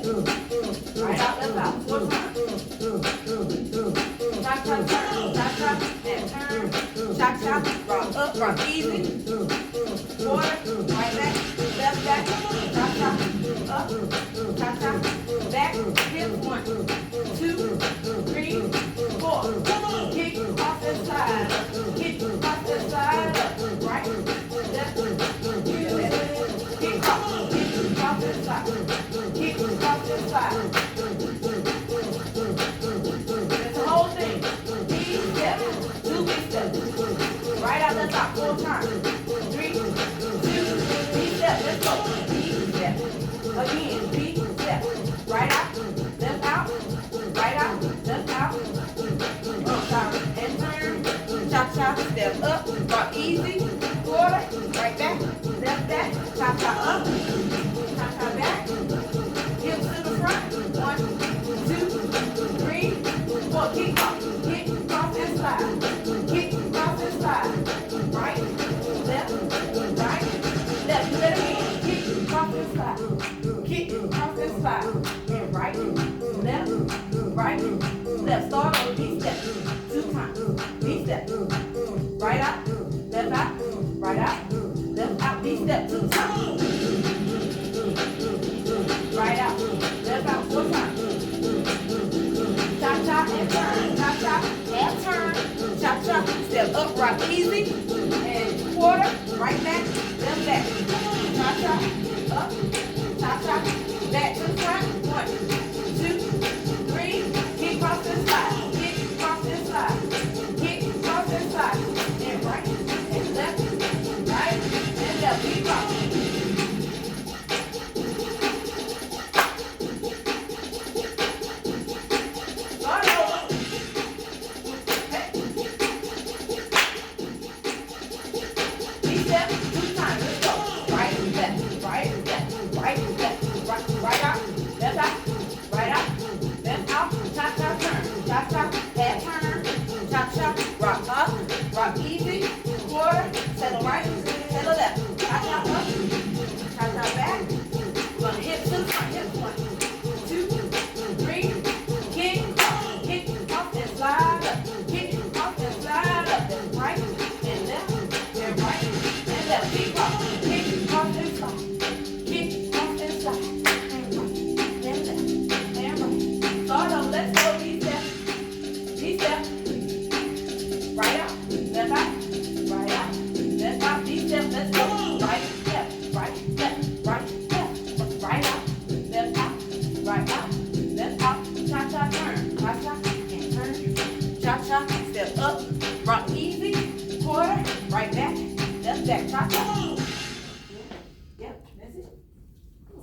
step. Right out, left out. 4 times. Cha-cha, turn. Cha-cha, and turn. Cha-cha, rock up, rock easy. Quarter, right back, left back. Cha-cha, up. Cha-cha, back. Hip 1, 2, 3, 4. Kick off the side. Kick off the side. Right, left, kick off this side. Kick off this side. That's the whole thing. Easy step. 2 big steps. Right out the top. 4 times. 3, 2, big step. Let's go. Big step. Again, big step. Right out. Left out. Right out. Left out. And turn. Chop, chop. Step up. Rock easy. Quarter. Right back. Left back. Chop, chop up. Back, hips to the front, 1, 2, 3, 4, kick off and slide, kick off and slide, right, left, do that again, kick off and slide, and right, left, start on B step, 2 times, B step, right out, left out, right out, left out, B step, 2 times. Right out, left out, 4 times. Cha-cha and turn, cha-cha and turn, cha-cha, step up, rock easy, and quarter, right back, left back. Cha-cha, up, cha-cha, back to the front, 1, 2, 3, kick across and slide, kick across and slide, kick across and slide, and right, and left, right, and left, kick off. Rock easy, quarter, settle right, settle left. Cha-cha up, cha-cha back. We're gonna hip to the front, hip 1, 2, 3, kick off and slide up, kick off and slide up. Then right and left, and right and left. Kick off and slide, kick off and slide, and right and left, and right. Start on, let's go, B-step, right out. Left out, right out, left out, deep step, let's go. Right, left, right, left, right, left, right out, left out, right out, left out, cha-cha, turn, cha-cha, and turn, cha-cha, step up, rock easy, quarter, right back, left back, cha-cha.